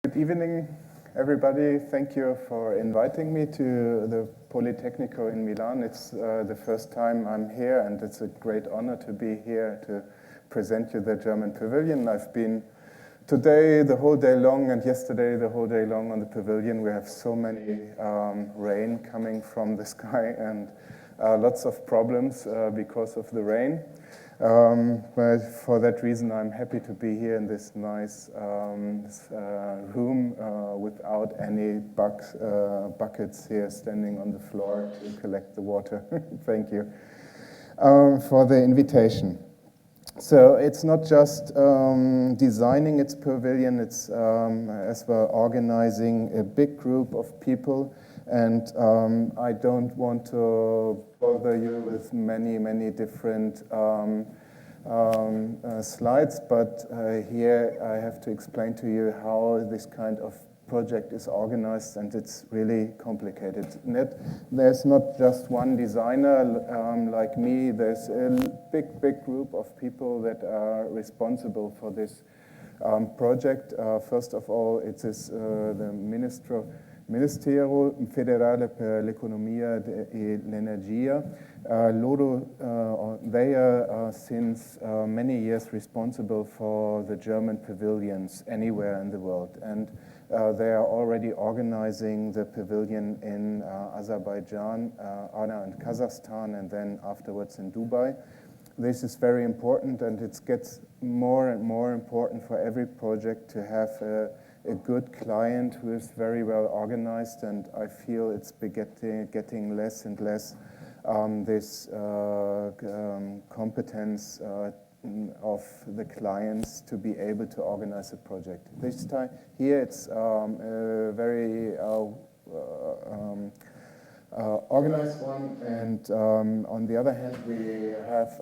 Good evening, everybody. Thank you for inviting me to the Politecnico in Milan. It's the first time I'm here, and it's a great honor to be here to present you the German pavilion. I've been today the whole day long and yesterday the whole day long on the pavilion. We have so many rain coming from the sky and lots of problems because of the rain. But for that reason, I'm happy to be here in this nice room without any buckets here standing on the floor to collect the water. Thank you for the invitation. So it's not just designing its pavilion, it's as well organizing a big group of people. And I don't want to bother you with many different slides, but here I have to explain to you how this kind of project is organized, and it's really complicated. There's not just one designer like me. There's a big group of people that are responsible for this project. First of all, it is the Ministero Federale per l'Economia e l'Energia. They are since many years responsible for the German pavilions anywhere in the world. And they are already organizing the pavilion in Azerbaijan, and Kazakhstan, and then afterwards in Dubai. This is very important, and it gets more and more important for every project to have a good client who is very well organized, and I feel it's getting less and less this competence of the clients to be able to organize a project. This time here it's a very organized one, and on the other hand we have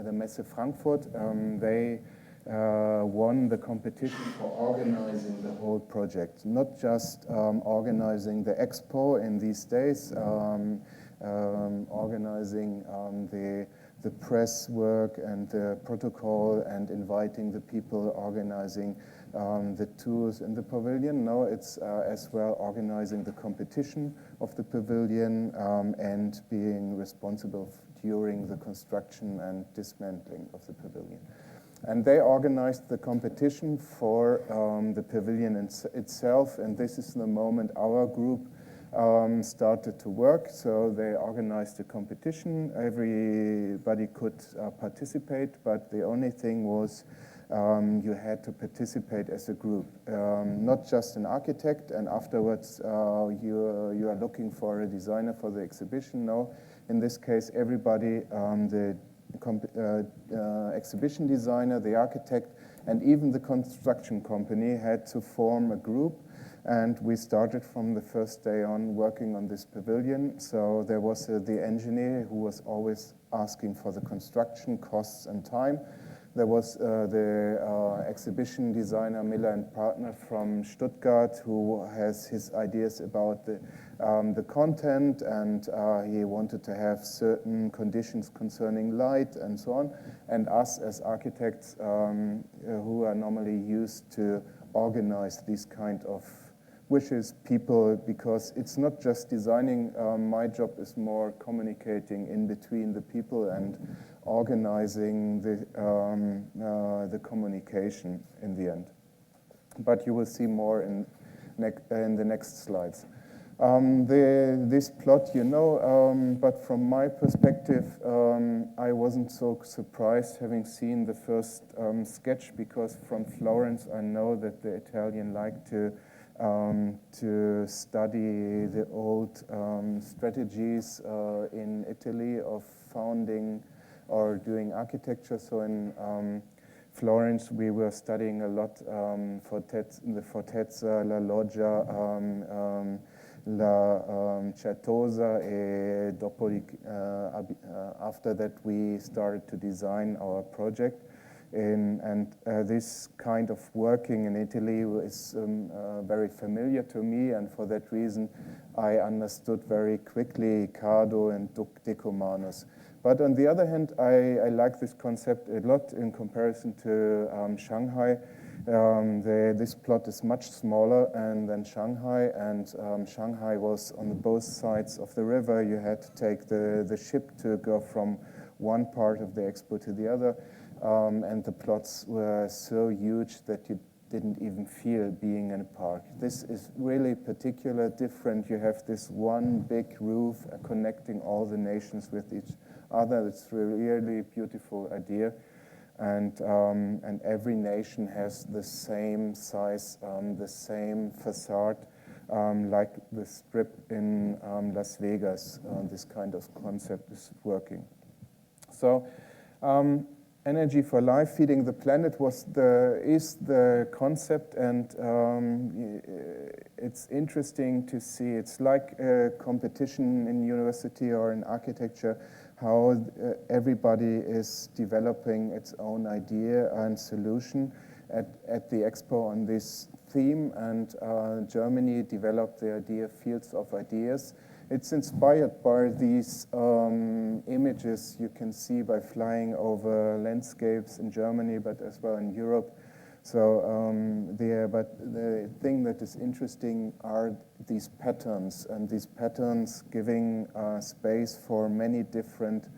the Messe Frankfurt. They won the competition for organizing the whole project, not just organizing the Expo in these days, organizing the press work and the protocol and inviting the people, organizing the tours in the pavilion. No, it's as well organizing the competition of the pavilion and being responsible during the construction and dismantling of the pavilion. And they organized the competition for the pavilion itself, and this is the moment our group started to work. So they organized a competition. Everybody could participate, but the only thing was you had to participate as a group, not just an architect, and afterwards you are looking for a designer for the exhibition. No, in this case, everybody, the exhibition designer, the architect, and even the construction company had to form a group. And we started from the first day on working on this pavilion. So there was the engineer who was always asking for the construction costs and time. There was the exhibition designer, Miller and Partner from Stuttgart, who has his ideas about the content, and he wanted to have certain conditions concerning light and so on. And us as architects who are normally used to organize these kind of wishes, people, because it's not just designing. My job is more communicating in between the people and organizing the communication in the end. But you will see more in the next slides. This plot, you know, but from my perspective, I wasn't so surprised having seen the first sketch, because from Florence I know that the Italian like to study the old strategies in Italy of founding or doing architecture. So in Florence we were studying a lot the Fortezza, La Loggia, La Certosa, e after that we started to design our project. And this kind of working in Italy is very familiar to me, and for that reason I understood very quickly Cardo and Decumanus. But on the other hand, I like this concept a lot in comparison to Shanghai. This plot is much smaller than Shanghai, and Shanghai was on both sides of the river. You had to take the ship to go from one part of the Expo to the other, and the plots were so huge that you didn't even feel being in a park. This is really particular, different. You have this one big roof connecting all the nations with each other. It's a really beautiful idea. And every nation has the same size, the same facade, like the strip in Las Vegas. This kind of concept is working. So, energy for life, feeding the planet is the concept, and it's interesting to see. It's like a competition in university or in architecture, how everybody is developing its own idea and solution at the Expo on this theme, and Germany developed the idea Fields of Ideas. It's inspired by these images you can see by flying over landscapes in Germany, but as well in Europe. So but the thing that is interesting are these patterns, and these patterns giving space for many different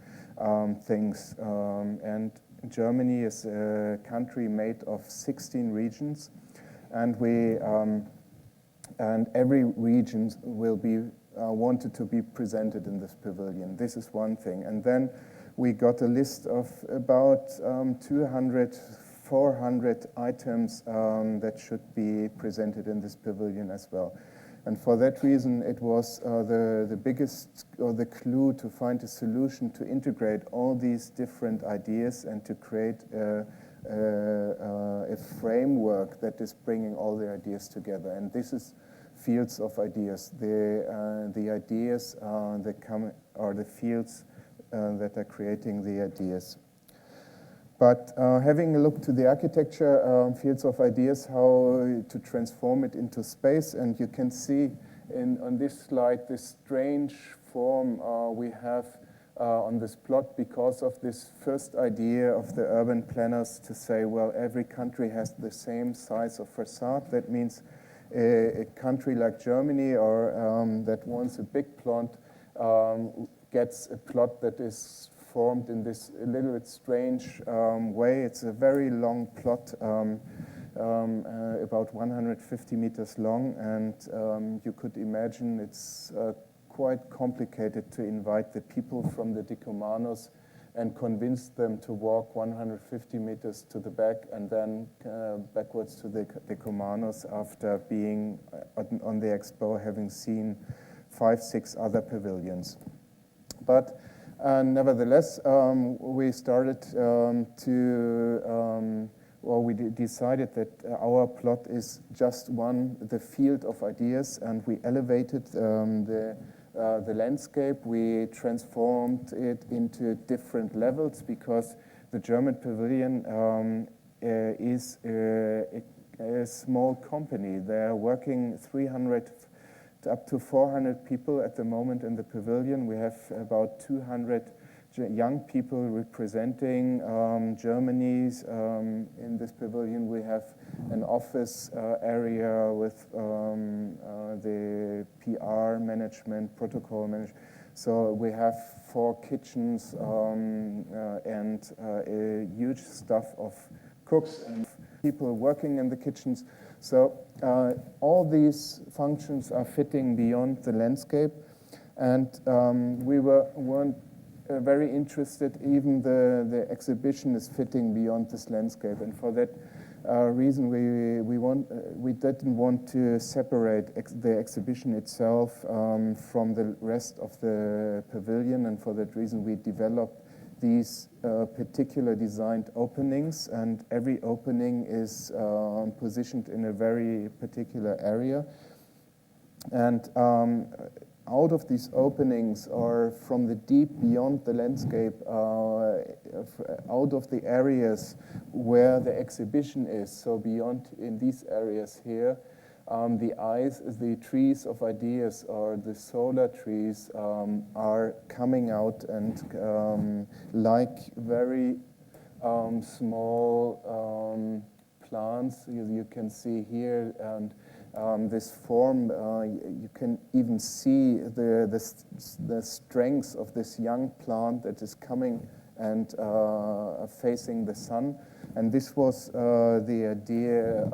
things. And Germany is a country made of 16 regions, and and every region will be wanted to be presented in this pavilion. This is one thing. And then we got a list of about 200, 400 items that should be presented in this pavilion as well. And for that reason, it was the biggest, or the clue to find a solution to integrate all these different ideas and to create a framework that is bringing all the ideas together. And this is Fields of Ideas. The ideas that come are the fields that are creating the ideas. But having a look to the architecture, Fields of Ideas, how to transform it into space, and you can see on this slide this strange form we have on this plot because of this first idea of the urban planners to say, well, every country has the same size of facade. That means a country like Germany, or that wants a big plot, gets a plot that is formed in this a little bit strange way. It's a very long plot, about 150 meters long, and you could imagine it's quite complicated to invite the people from the Decumanos and convince them to walk 150 meters to the back and then backwards to the Decumanos after being on the Expo, having seen 5, 6 other pavilions. But nevertheless, we started we decided that our plot is just the field of ideas, and we elevated the landscape. We transformed it into different levels because the German pavilion is a small company. They're working 300 up to 400 people at the moment in the pavilion. We have about 200 young people representing Germany's in this pavilion. We have an office area with the PR management, protocol management. So we have 4 kitchens and a huge staff of cooks and people working in the kitchens. So all these functions are fitting beyond the landscape, and we weren't very interested. Even the exhibition is fitting beyond this landscape, and for that reason, we didn't want to separate the exhibition itself from the rest of the pavilion, and for that reason, we developed these particular designed openings, and every opening is positioned in a very particular area. And out of these openings, or from the deep beyond the landscape, out of the areas where the exhibition is, so beyond in these areas here, the trees of ideas, or the solar trees, are coming out and like very small plants you can see here, and this form, you can even see the strength of this young plant that is coming and facing the sun. And this was the idea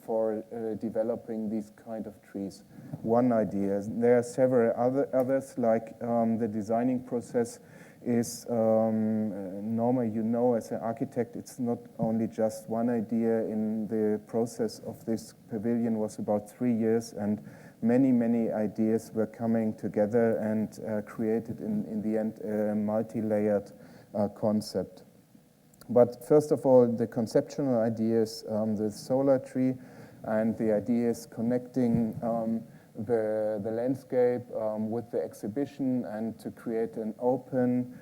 for developing these kind of trees. One idea. There are several others, like the designing process is normally, you know, as an architect, it's not only just one idea. In the process of this pavilion was about 3 years, and many ideas were coming together and created in the end a multi-layered concept. But first of all, the conceptual ideas, the solar tree, and the ideas connecting the landscape with the exhibition, and to create an open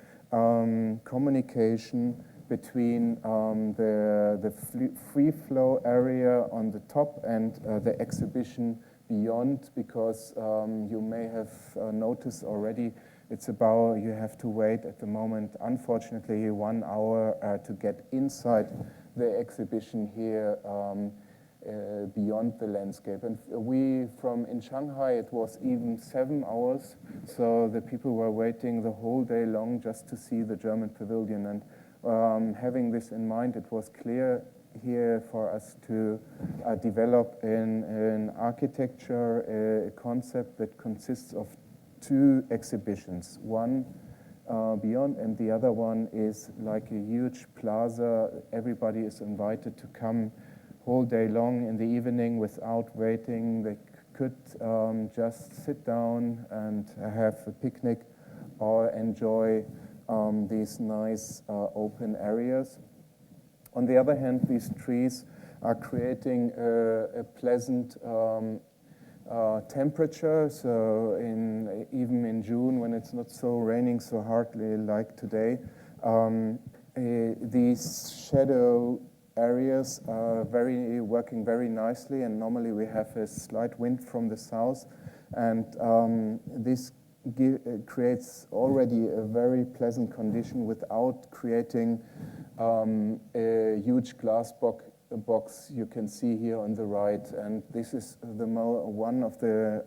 communication between the free flow area on the top and the exhibition beyond, because you may have noticed already, it's about, you have to wait at the moment, unfortunately, 1 hour to get inside the exhibition here beyond the landscape. And in Shanghai, it was even 7 hours, so the people were waiting the whole day long just to see the German pavilion. And having this in mind, it was clear here for us to develop in architecture a concept that consists of 2 exhibitions. One beyond, and the other one is like a huge plaza. Everybody is invited to come whole day long in the evening without waiting. They could just sit down and have a picnic or enjoy these nice open areas. On the other hand, these trees are creating a pleasant temperature. So even in June, when it's not so raining so hardly like today, these shadow areas are working very nicely, and normally we have a slight wind from the south, and this creates already a very pleasant condition without creating a huge glass box you can see here on the right. And this is one of the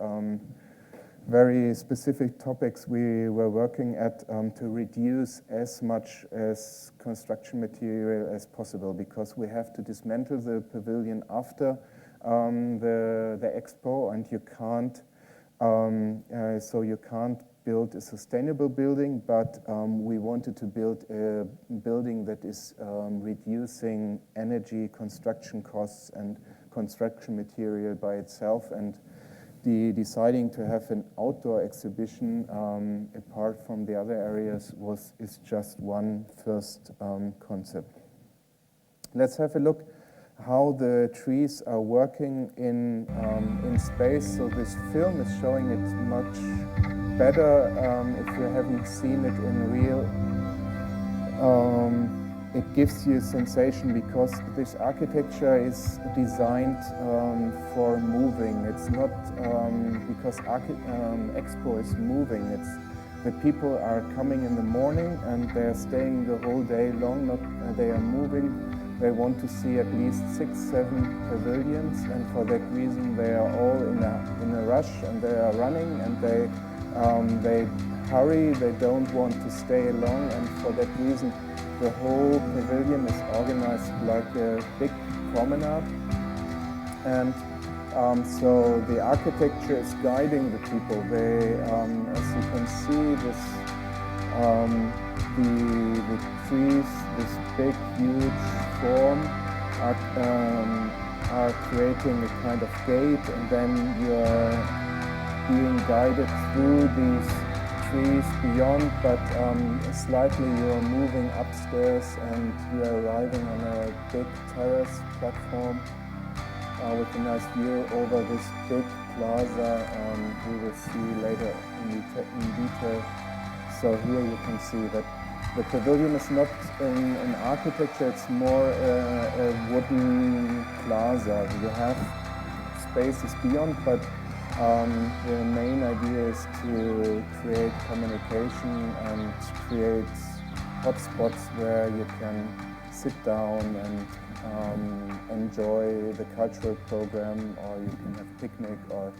very specific topics we were working at, to reduce as much as construction material as possible, because we have to dismantle the pavilion after the expo, and you can't build a sustainable building, but we wanted to build a building that is reducing energy, construction costs, and construction material by itself. And deciding to have an outdoor exhibition apart from the other areas is just one first concept. Let's have a look how the trees are working in space. So this film is showing it much better if you haven't seen it in real. It gives you a sensation, because this architecture is designed for moving. It's not because Expo is moving. It's the people are coming in the morning and they're staying the whole day long. They are moving. They want to see at least 6-7 pavilions, and for that reason they are all in a rush, and they are running, and they hurry. They don't want to stay long, and for that reason the whole pavilion is organized like a big promenade. And so the architecture is guiding the people. They, as you can see, the trees, this big, huge form, are creating a kind of gate, and then you are being guided through these trees beyond, but slightly you are moving upstairs, and you are arriving on a big terrace platform with a nice view over this big plaza. We will see later in detail. So here you can see that the pavilion is not in architecture, it's more a wooden plaza. You have spaces beyond, but the main idea is to create communication and create hotspots where you can sit down and enjoy the cultural program, or you can have a picnic, or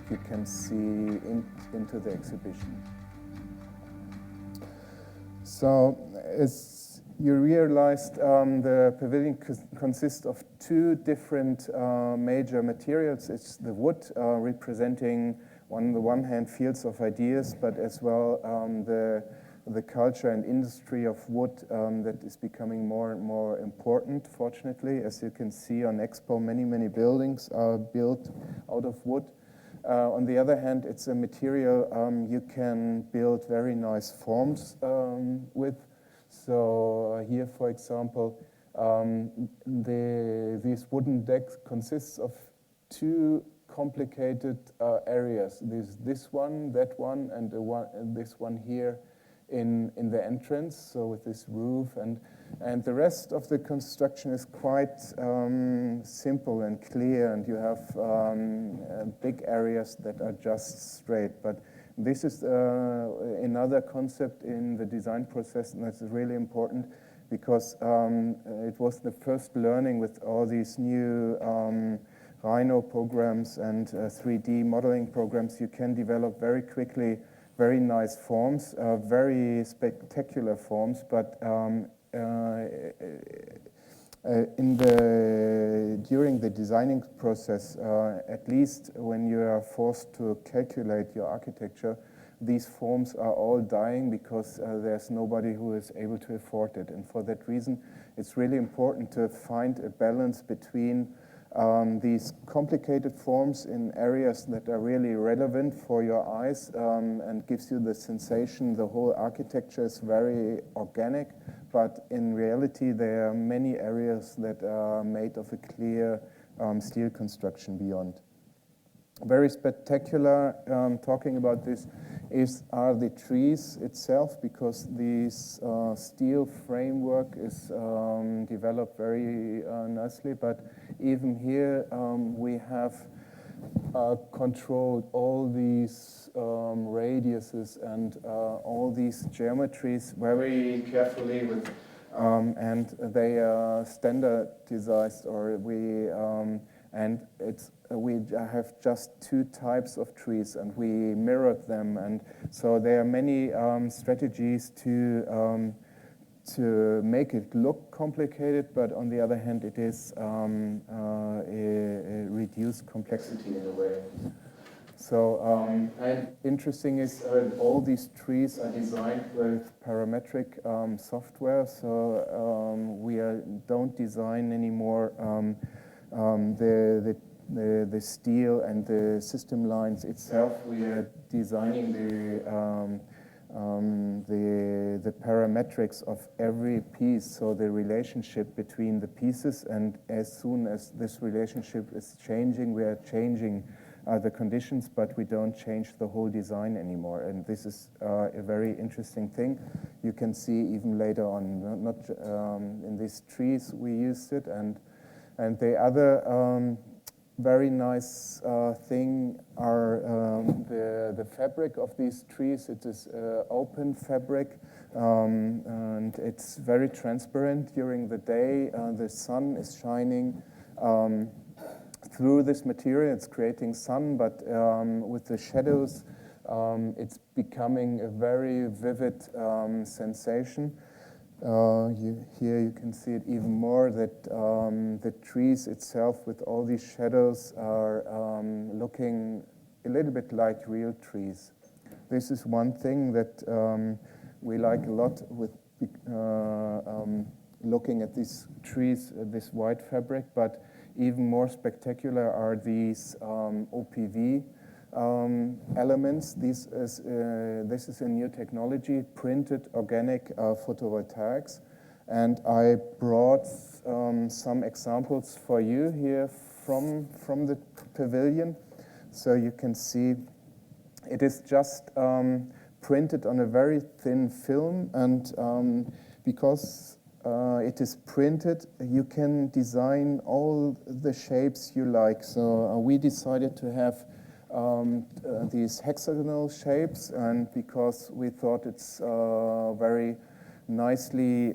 you can see into the exhibition. So as you realized, the pavilion consists of two different major materials. It's the wood, representing on the one hand fields of ideas, but as well the culture and industry of wood that is becoming more and more important, fortunately. As you can see on Expo, many buildings are built out of wood. On the other hand, it's a material you can build very nice forms with. So here, for example, this wooden deck consists of two complicated areas. This one, that one, and this one here in the entrance, so with this roof, and the rest of the construction is quite simple and clear, and you have big areas that are just straight. But this is another concept in the design process, and that's really important because it was the first learning with all these new Rhino programs and 3D modeling programs. You can develop very quickly very nice forms, very spectacular forms, but during the designing process, at least when you are forced to calculate your architecture, these forms are all dying because there's nobody who is able to afford it. And for that reason, it's really important to find a balance between these complicated forms in areas that are really relevant for your eyes and gives you the sensation the whole architecture is very organic, but in reality there are many areas that are made of a clear steel construction beyond. Very spectacular, talking about this, are the trees itself, because this steel framework is developed very nicely, but even here we have controlled all these radiuses and all these geometries very carefully with, and they are standardized, or we have just two types of trees, and we mirrored them, and so there are many strategies to make it look complicated, but on the other hand, it is a reduced complexity in a way. So, and interesting is all these trees are designed with parametric software, so we don't design anymore the steel and the system lines itself. We are designing the parametrics of every piece, so the relationship between the pieces, and as soon as this relationship is changing, we are changing the conditions, but we don't change the whole design anymore. And this is a very interesting thing. You can see even later on, not in these trees we used it, and the other very nice thing are the fabric of these trees. It is open fabric, and it's very transparent during the day. The sun is shining through this material. It's creating sun, but with the shadows, it's becoming a very vivid sensation. Here you can see it even more, that the trees itself with all these shadows are looking a little bit like real trees. This is one thing that we like a lot with looking at these trees, this white fabric, but even more spectacular are these OPV elements. This is a new technology, printed organic photovoltaics, and I brought some examples for you here from the pavilion. So you can see it is just printed on a very thin film, and because it is printed, you can design all the shapes you like. So we decided to have these hexagonal shapes, and because we thought it's very nicely,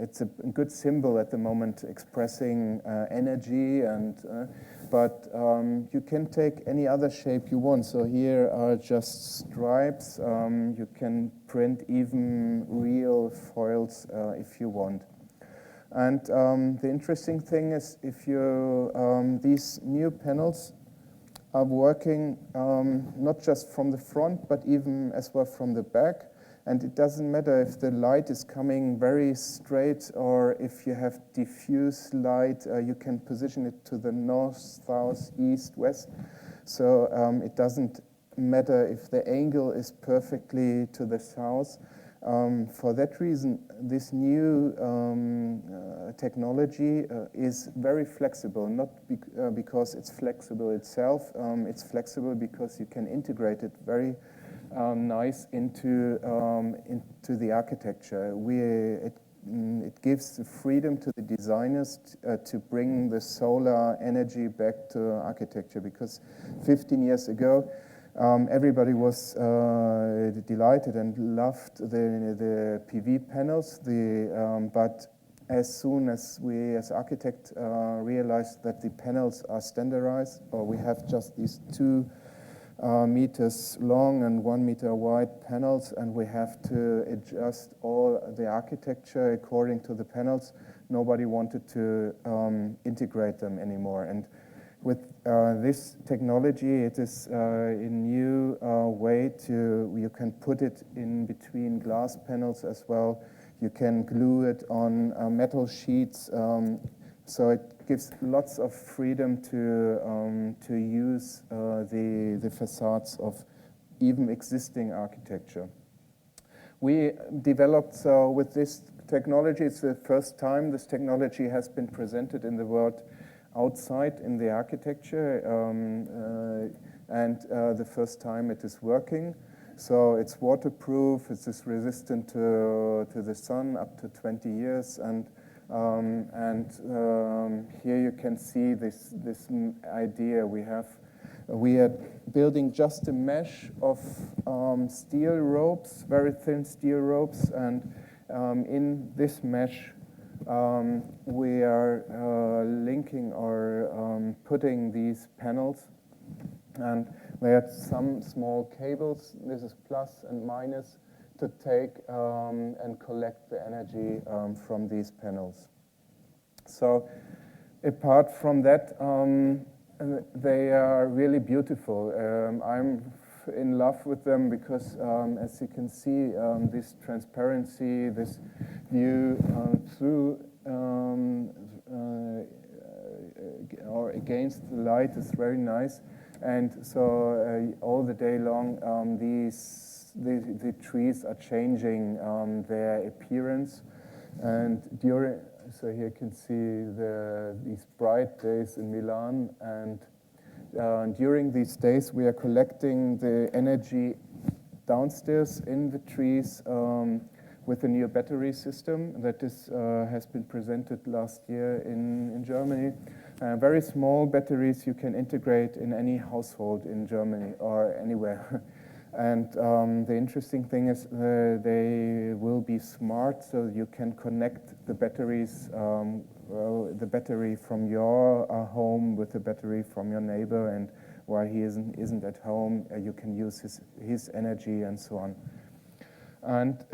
it's a good symbol at the moment expressing energy, but you can take any other shape you want. So here are just stripes. You can print even real foils if you want. And the interesting thing is if you, these new panels are working not just from the front, but even as well from the back. And it doesn't matter if the light is coming very straight or if you have diffuse light, you can position it to the north, south, east, west. So it doesn't matter if the angle is perfectly to the south. For that reason, this new technology is very flexible, not because it's flexible itself, it's flexible because you can integrate it very nice into the architecture. It gives the freedom to the designers to bring the solar energy back to architecture, because 15 years ago, everybody was delighted and loved the PV panels, but as soon as we as architects realized that the panels are standardized, or we have just these 2 meters long and 1 meter wide panels, and we have to adjust all the architecture according to the panels, nobody wanted to integrate them anymore. And with this technology, it is a new way you can put it in between glass panels as well. You can glue it on metal sheets. So it gives lots of freedom to use the facades of even existing architecture. We developed, with this technology, it's the first time this technology has been presented in the world outside in the architecture, and the first time it is working. So it's waterproof, it is resistant to the sun up to 20 years, and here you can see this idea we have. We are building just a mesh of steel ropes, very thin steel ropes, and in this mesh we are linking or putting these panels, and they have some small cables. This is plus and minus to take and collect the energy from these panels. So apart from that, they are really beautiful. I'm in love with them because, as you can see, this transparency, this view through or against the light is very nice. And so all the day long, the trees are changing their appearance. And so here you can see these bright days in Milan, and during these days we are collecting the energy downstairs in the trees with a new battery system that has been presented last year in Germany. Very small batteries you can integrate in any household in Germany or anywhere. And the interesting thing is they will be smart, so you can connect the batteries, the battery from your home with the battery from your neighbor, and while he isn't at home, you can use his energy and so on. And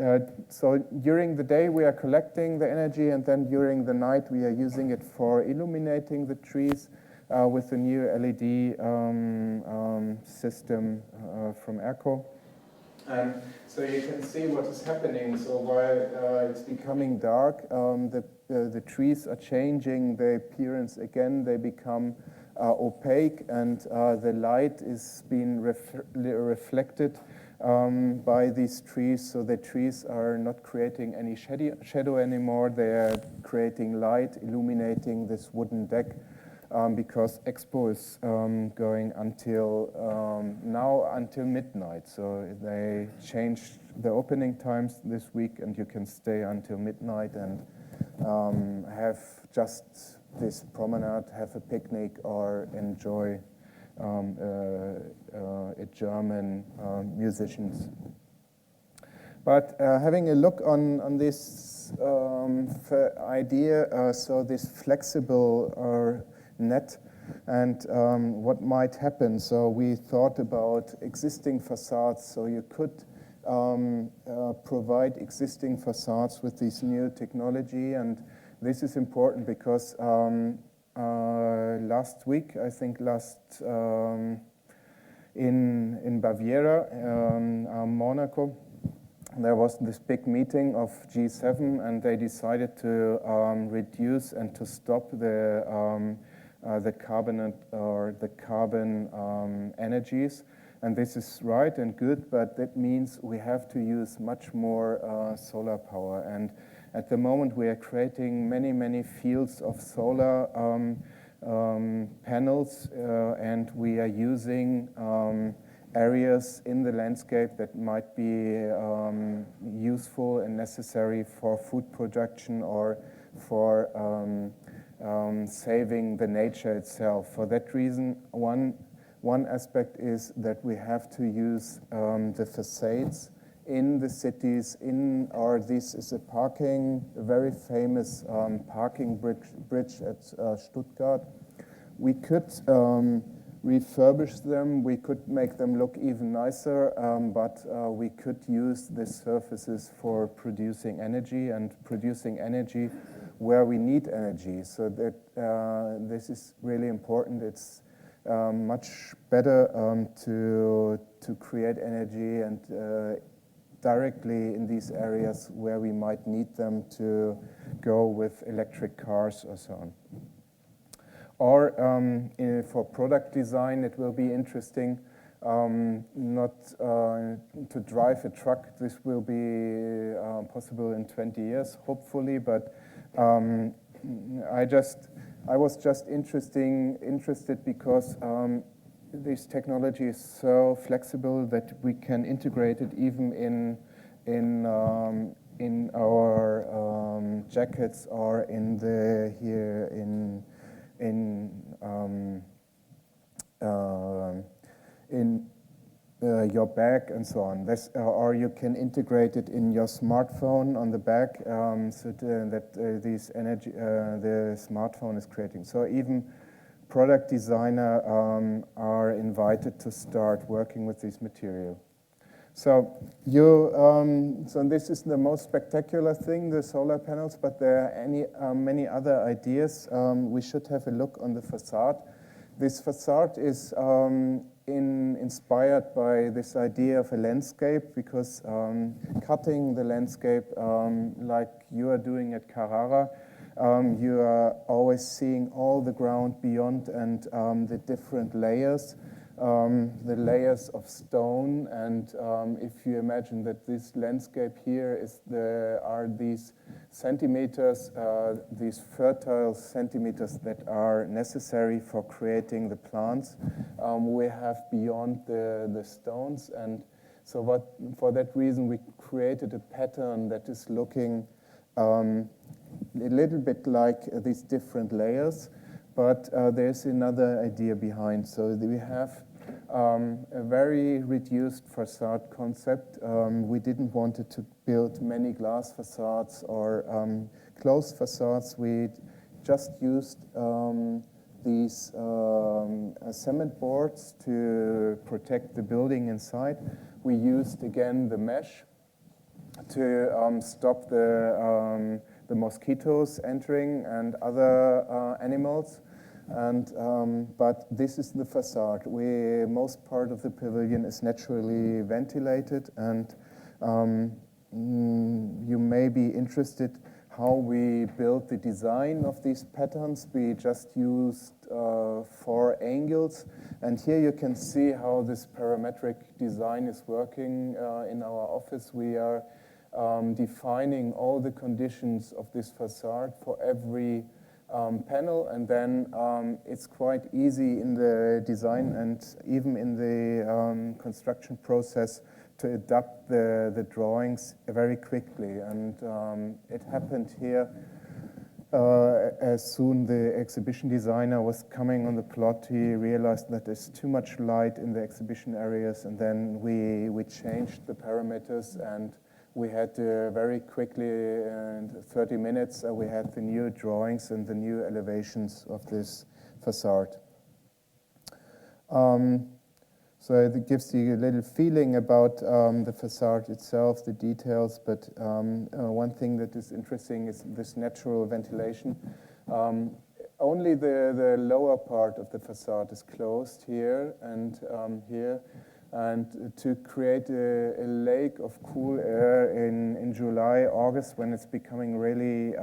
so during the day we are collecting the energy, and then during the night we are using it for illuminating the trees with the new LED system from Erco. And so you can see what is happening. So while it's becoming dark, the trees are changing their appearance again. They become opaque, and the light is being reflected by these trees. So the trees are not creating any shadow anymore. They are creating light, illuminating this wooden deck. Because Expo is going until now until midnight. So they changed the opening times this week, and you can stay until midnight and have just this promenade, have a picnic, or enjoy a German musicians. But having a look on this idea, so this flexible net, and what might happen. So we thought about existing facades, so you could provide existing facades with this new technology, and this is important because last week, I think in Baviera, Monaco, there was this big meeting of G7, and they decided to reduce and to stop the carbon energies. And this is right and good, but that means we have to use much more solar power. And at the moment, we are creating many fields of solar panels, and we are using areas in the landscape that might be useful and necessary for food production or for saving the nature itself. For that reason, one aspect is that we have to use the facades in the cities, this is a very famous parking bridge at Stuttgart. We could refurbish them, we could make them look even nicer, but we could use the surfaces for producing energy where we need energy. So that this is really important. It's much better to create energy and directly in these areas where we might need them to go with electric cars or so on. Or for product design, it will be interesting not to drive a truck. This will be possible in 20 years, hopefully, but I was just interested because this technology is so flexible that we can integrate it even in our jackets or in your bag and so on. Or you can integrate it in your smartphone on the back, so that the smartphone is creating. So even product designer are invited to start working with this material. So so this is the most spectacular thing, the solar panels, but there are many other ideas. We should have a look on the facade. This facade is inspired by this idea of a landscape, because cutting the landscape like you are doing at Carrara, you are always seeing all the ground beyond and the different layers. The layers of stone, and if you imagine that this landscape here are these centimeters, these fertile centimeters that are necessary for creating the plants, we have beyond the stones, and so for that reason we created a pattern that is looking a little bit like these different layers. But there's another idea behind. So we have a very reduced facade concept. We didn't want to build many glass facades or closed facades. We just used these cement boards to protect the building inside. We used again the mesh to stop the mosquitoes entering and other animals. And but this is the facade. Most part of the pavilion is naturally ventilated, and you may be interested how we built the design of these patterns. We just used 4 angles, and here you can see how this parametric design is working in our office. We are defining all the conditions of this facade for every panel, and then it's quite easy in the design and even in the construction process to adapt the drawings very quickly. And it happened here as soon the exhibition designer was coming on the plot. He realized that there's too much light in the exhibition areas, and then we changed the parameters, and we had very quickly, in 30 minutes, we had the new drawings and the new elevations of this facade. So it gives you a little feeling about the facade itself, the details, but one thing that is interesting is this natural ventilation. Only the lower part of the facade is closed here and here. And to create a lake of cool air in July, August, when it's becoming really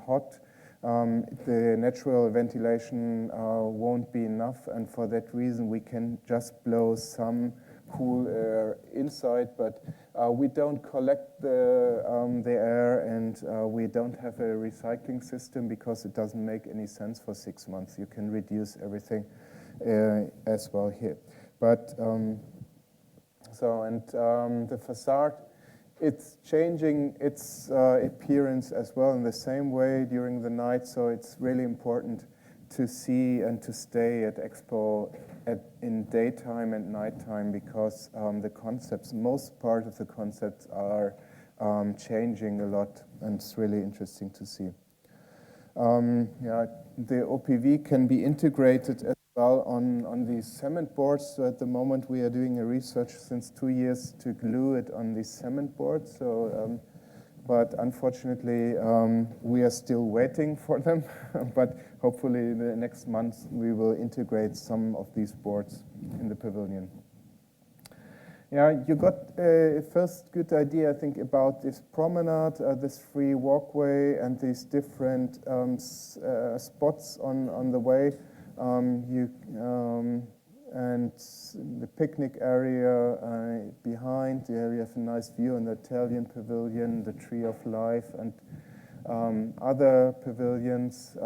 hot, the natural ventilation won't be enough, and for that reason we can just blow some cool air inside, but we don't collect the air, and we don't have a recycling system because it doesn't make any sense for 6 months. You can reduce everything as well here. But the facade, it's changing its appearance as well in the same way during the night, so it's really important to see and to stay at Expo in daytime and nighttime, because the concepts, most part of the concepts are changing a lot, and it's really interesting to see. The OPV can be integrated as well on these cement boards. So at the moment we are doing a research since 2 years to glue it on these cement boards. So, but unfortunately we are still waiting for them. But hopefully in the next months we will integrate some of these boards in the pavilion. Yeah, you got a first good idea, I think, about this promenade, this free walkway, and these different spots on the way. And the picnic area behind. There you have a nice view on the Italian pavilion, the Tree of Life, and other pavilions.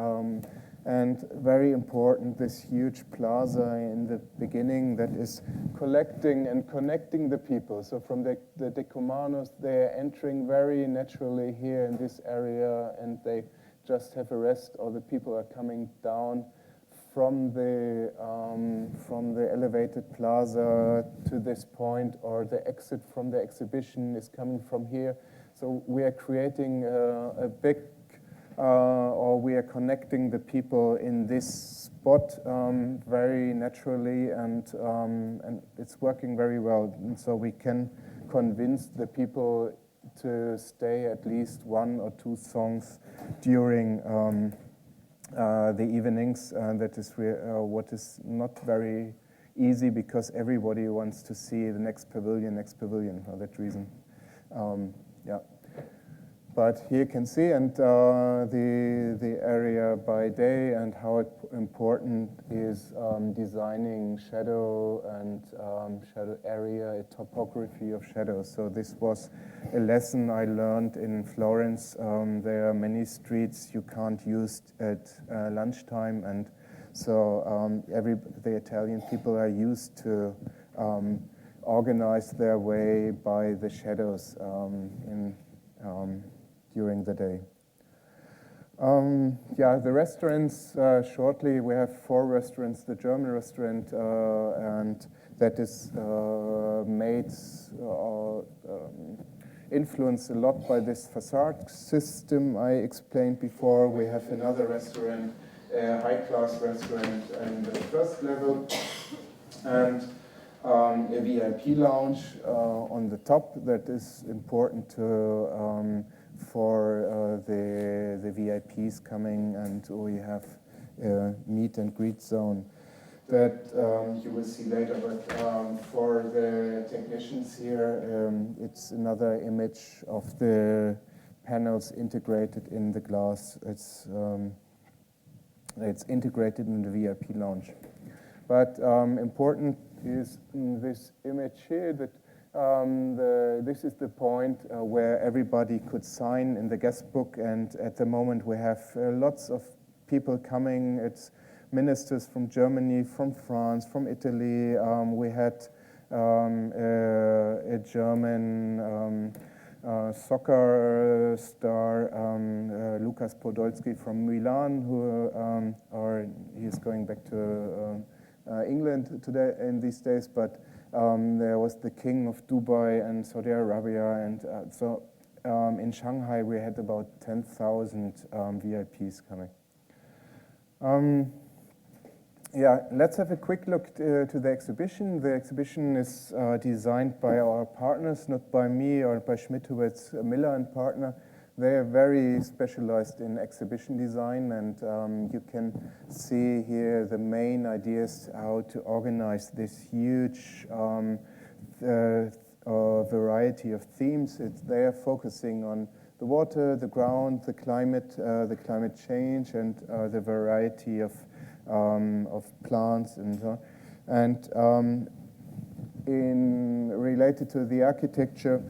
And very important, this huge plaza in the beginning that is collecting and connecting the people. So from the decumanos, they're entering very naturally here in this area, and they just have a rest, or the people are coming down from the elevated plaza to this point, or the exit from the exhibition is coming from here. So we are creating a big or we are connecting the people in this spot very naturally, and it's working very well. And so we can convince the people to stay at least 1 or 2 songs during the evenings. That is what is not very easy, because everybody wants to see the next pavilion for that reason. Yeah. But here you can see, and the area by day, and how important is designing shadow and shadow area, a topography of shadows. So this was a lesson I learned in Florence. There are many streets you can't use at lunchtime, and so the Italian people are used to organize their way by the shadows during the day. Yeah, the restaurants, shortly, we have 4 restaurants. The German restaurant, and that is made, influenced a lot by this facade system I explained before. We have another restaurant, a high-class restaurant in the first level, and a VIP lounge on the top that is important for the VIPs coming, and we have a meet and greet zone that you will see later. But for the technicians here, it's another image of the panels integrated in the glass. It's integrated in the VIP lounge. But important is this image here that this is the point where everybody could sign in the guest book, and at the moment we have lots of people coming. It's ministers from Germany, from France, from Italy. We had a German soccer star, Lukas Podolski from Milan, who he's going back to England today in these days, but There was the king of Dubai and Saudi Arabia, and so in Shanghai we had about 10,000 VIPs coming. Yeah, let's have a quick look to the exhibition. The exhibition is designed by our partners, not by me or by Schmidtowitz, Miller and Partner. They are very specialized in exhibition design, and you can see here the main ideas how to organize this huge variety of themes. They are focusing on the water, the ground, the climate change, and the variety of plants and so on. And related to the architecture,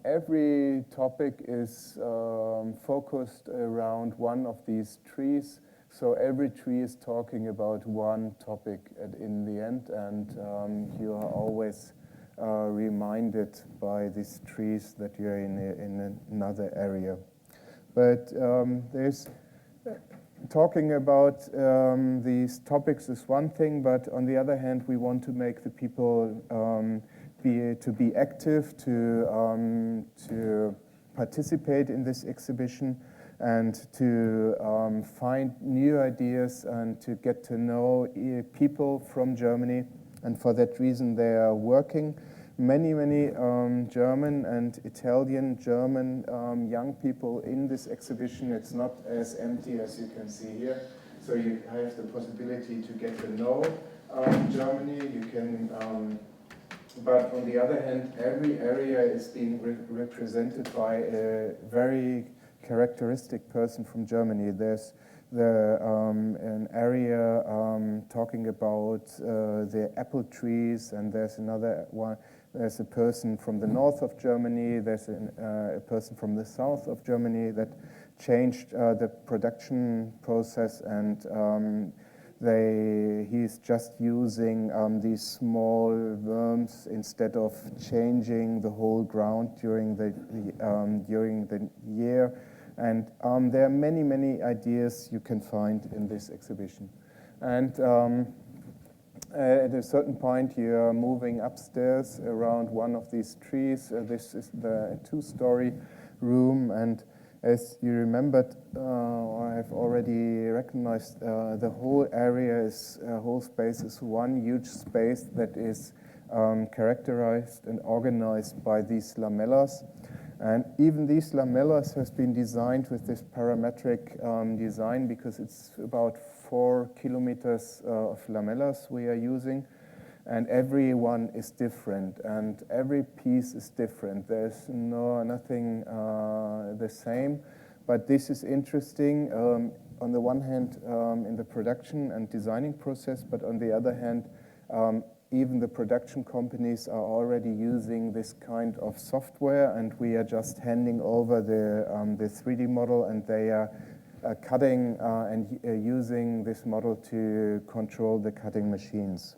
every topic is focused around one of these trees. So every tree is talking about one topic in the end, and you are always reminded by these trees that you're in another area. But there's talking about these topics is one thing, but on the other hand, we want to make the people be active, to participate in this exhibition, and to find new ideas and to get to know people from Germany. And for that reason, they are working. Many German and Italian, German young people in this exhibition. It's not as empty as you can see here. So you have the possibility to get to know Germany. You can, but on the other hand, every area is being represented by a very characteristic person from Germany. There's an area talking about the apple trees, and there's another one. There's a person from the north of Germany. There's a person from the south of Germany that changed the production process, and he's just using these small worms instead of changing the whole ground during the year. And there are many ideas you can find in this exhibition. And at a certain point, you are moving upstairs around one of these trees. This is the two-story room, and as you remembered, or I have already recognized, the whole whole space is one huge space that is characterized and organized by these lamellas. And even these lamellas has been designed with this parametric design, because it's about 4 kilometers of lamellas we are using, and every one is different, and every piece is different. There's nothing the same, but this is interesting on the one hand in the production and designing process, but on the other hand, even the production companies are already using this kind of software, and we are just handing over the 3D model, and they are cutting and using this model to control the cutting machines.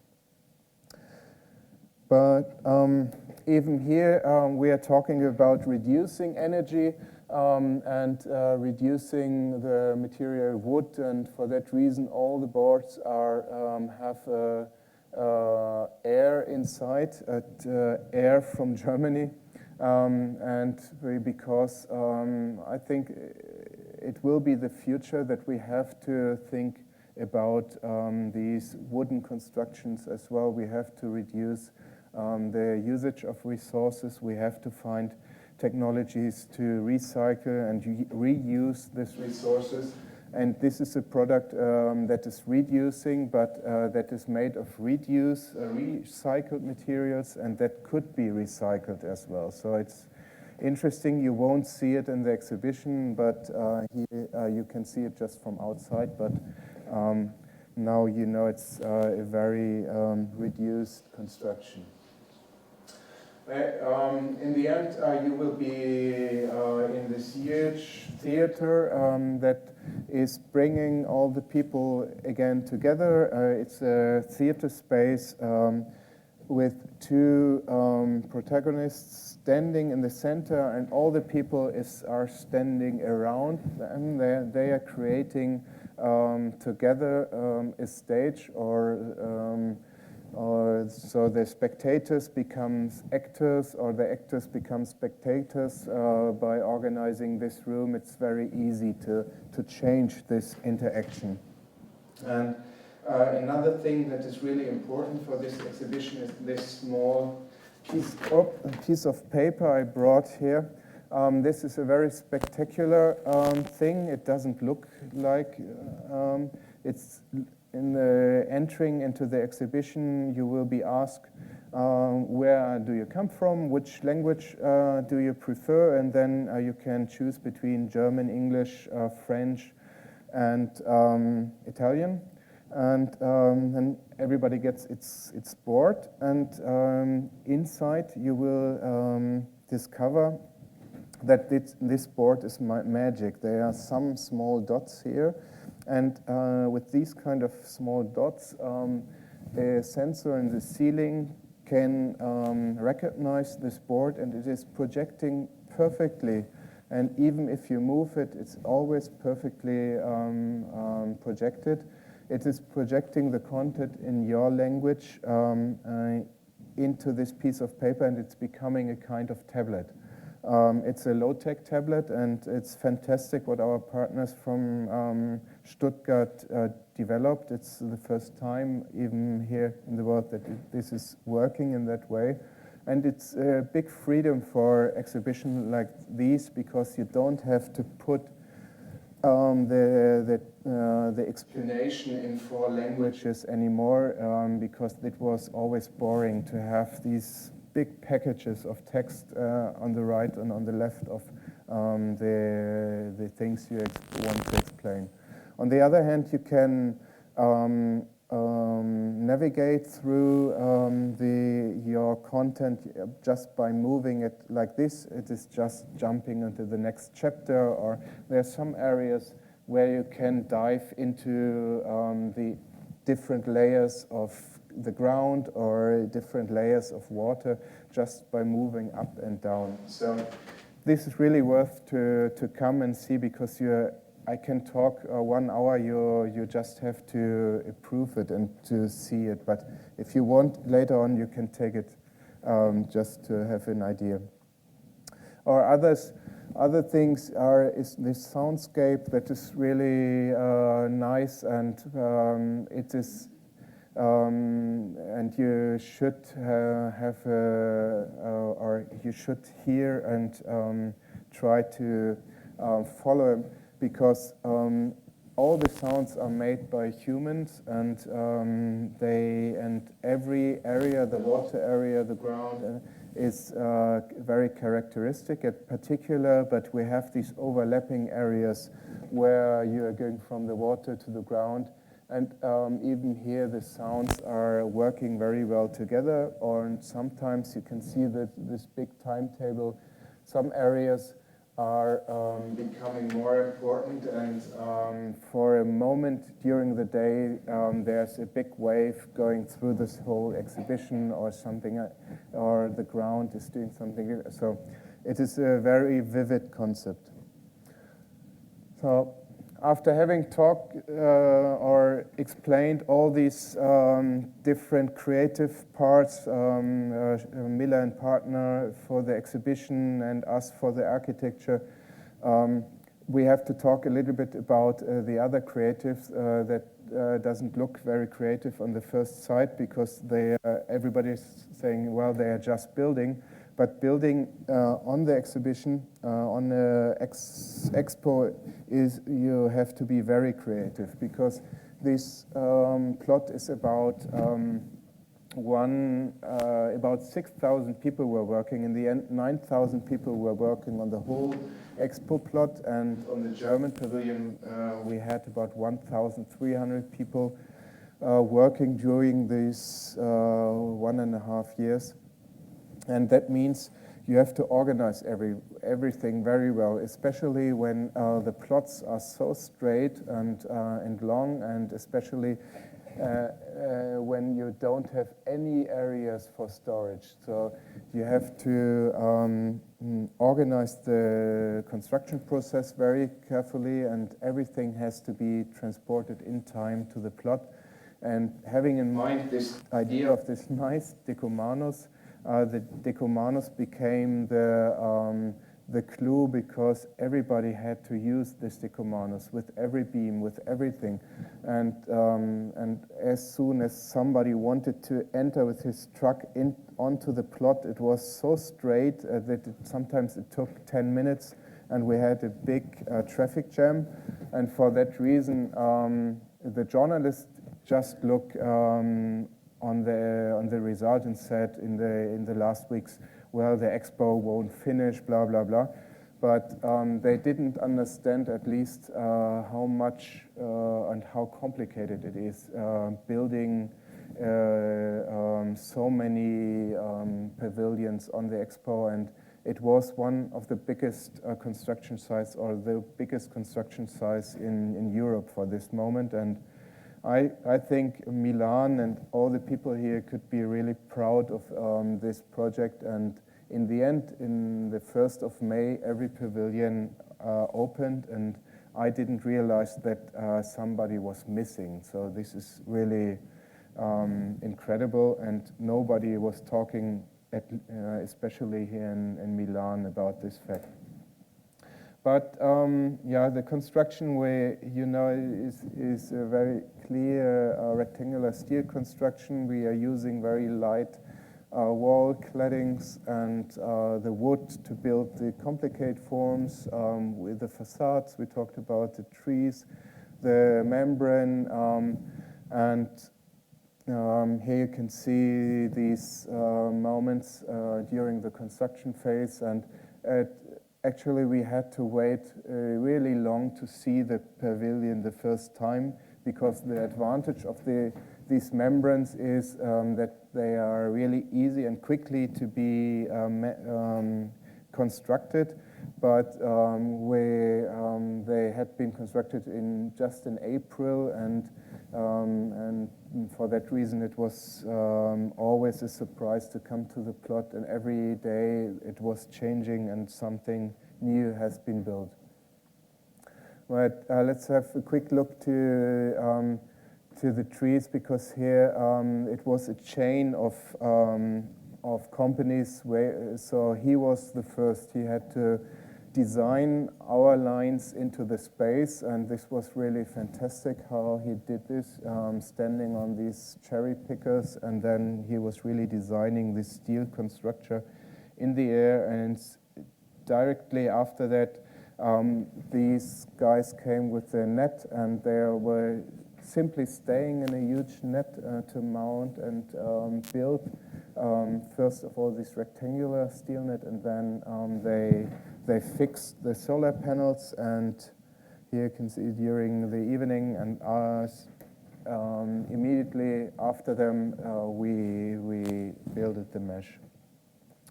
But even here, we are talking about reducing energy and reducing the material wood, and for that reason, all the boards have air inside, air from Germany, and because I think it will be the future that we have to think about these wooden constructions as well. We have to reduce the usage of resources. We have to find technologies to recycle and reuse these resources. And this is a product that is reducing, but that is made of recycled materials, and that could be recycled as well. So it's interesting. You won't see it in the exhibition, but here you can see it just from outside. But now you know it's a very reduced construction. In the end, you will be in this huge theater that is bringing all the people again together. It's a theater space with two protagonists standing in the center, and all the people are standing around them. They are creating together a stage or or so the spectators become actors, or the actors become spectators. By organizing this room, it's very easy to change this interaction. And another thing that is really important for this exhibition is this small piece of paper I brought here. This is a very spectacular thing. It doesn't look like it's in the entering into the exhibition. You will be asked where do you come from, which language do you prefer, and then you can choose between German, English, French, and Italian. And everybody gets its board, and inside you will discover that this board is magic. There are some small dots here, and with these kind of small dots, a sensor in the ceiling can recognize this board, and it is projecting perfectly. And even if you move it, it's always perfectly projected. It is projecting the content in your language into this piece of paper, and it's becoming a kind of tablet. It's a low-tech tablet, and it's fantastic what our partners from Stuttgart developed. It's the first time even here in the world that this is working in that way. And it's a big freedom for exhibitions like these, because you don't have to put the explanation in 4 languages anymore, because it was always boring to have these big packages of text on the right and on the left of the things you want to explain. On the other hand, you can navigate through your content just by moving it like this. It is just jumping into the next chapter, or there are some areas where you can dive into the different layers of the ground or different layers of water just by moving up and down. So this is really worth to come and see, because I can talk 1 hour, you just have to approve it and to see it. But if you want, later on you can take it just to have an idea. Or other things is this soundscape that is really nice, and it is and you should or you should hear and try to follow, because all the sounds are made by humans, and every area, the water area, the ground, is very characteristic in particular. But we have these overlapping areas where you are going from the water to the ground, and even here the sounds are working very well together. Or sometimes you can see that this big timetable, some areas are becoming more important, and for a moment during the day there's a big wave going through this whole exhibition or something, or the ground is doing something. So it is a very vivid concept. So after having talked or explained all these different creative parts, Miller and partner for the exhibition and us for the architecture, we have to talk a little bit about the other creatives that doesn't look very creative on the first sight, because everybody's saying, well, they are just building. But building on the exhibition, on the Expo, you have to be very creative, because this plot is about 6,000 people were working. In the end, 9,000 people were working on the whole Expo plot, and on the German pavilion we had about 1,300 people working during these 1.5 years. And that means you have to organize everything very well, especially when the plots are so straight and long, and especially when you don't have any areas for storage. So you have to organize the construction process very carefully, and everything has to be transported in time to the plot. And having in mind this idea of this nice decumanus, the decumanus became the clue, because everybody had to use this decumanus with every beam, with everything. And as soon as somebody wanted to enter with his truck onto the plot, it was so straight that sometimes it took 10 minutes, and we had a big traffic jam. And for that reason, the journalist just looked on the result and said in the last weeks, well, the Expo won't finish, blah, blah, blah. But they didn't understand at least how much and how complicated it is building so many pavilions on the Expo. And it was one of the biggest construction sites, or the biggest construction sites in Europe for this moment. And I think Milan and all the people here could be really proud of this project. And in the end, in the 1st of May, every pavilion opened, and I didn't realize that somebody was missing. So this is really incredible, and nobody was talking, especially here in Milan, about this fact. But yeah, the construction way, is a very clear rectangular steel construction. We are using very light wall claddings and the wood to build the complicated forms with the facades. We talked about the trees, the membrane, and here you can see these moments during the construction phase. And actually, we had to wait really long to see the pavilion the first time, because the advantage of these membranes is that they are really easy and quickly to be constructed. But they had been constructed just in April, and for that reason it was always a surprise to come to the plot, and every day it was changing and something new has been built. But let's have a quick look to the trees, because here it was a chain of companies. So he was the first. He had to design our lines into the space, and this was really fantastic how he did this, standing on these cherry pickers, and then he was really designing this steel construction in the air. And directly after that, these guys came with their net, and they were simply staying in a huge net to mount and build, first of all, this rectangular steel net, and then they fixed the solar panels. And here you can see during the evening, and immediately after them, we built the mesh.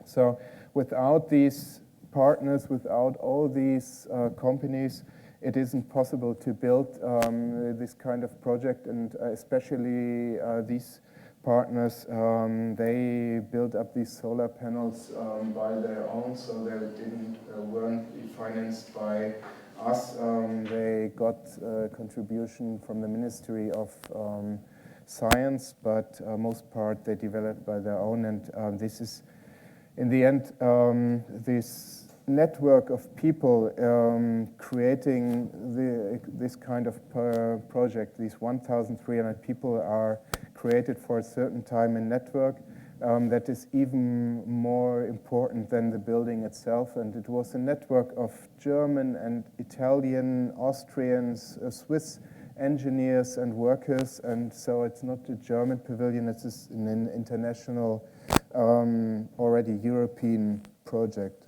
So without these partners, without all these companies, it isn't possible to build this kind of project. And especially these partners, they built up these solar panels by their own, so they weren't financed by us. They got a contribution from the Ministry of Science, but most part they developed by their own. And this is, in the end, this network of people creating this kind of project. These 1,300 people are created for a certain time in network that is even more important than the building itself. And it was a network of German and Italian, Austrians, Swiss engineers and workers. And so it's not a German pavilion, it's an international, already European project.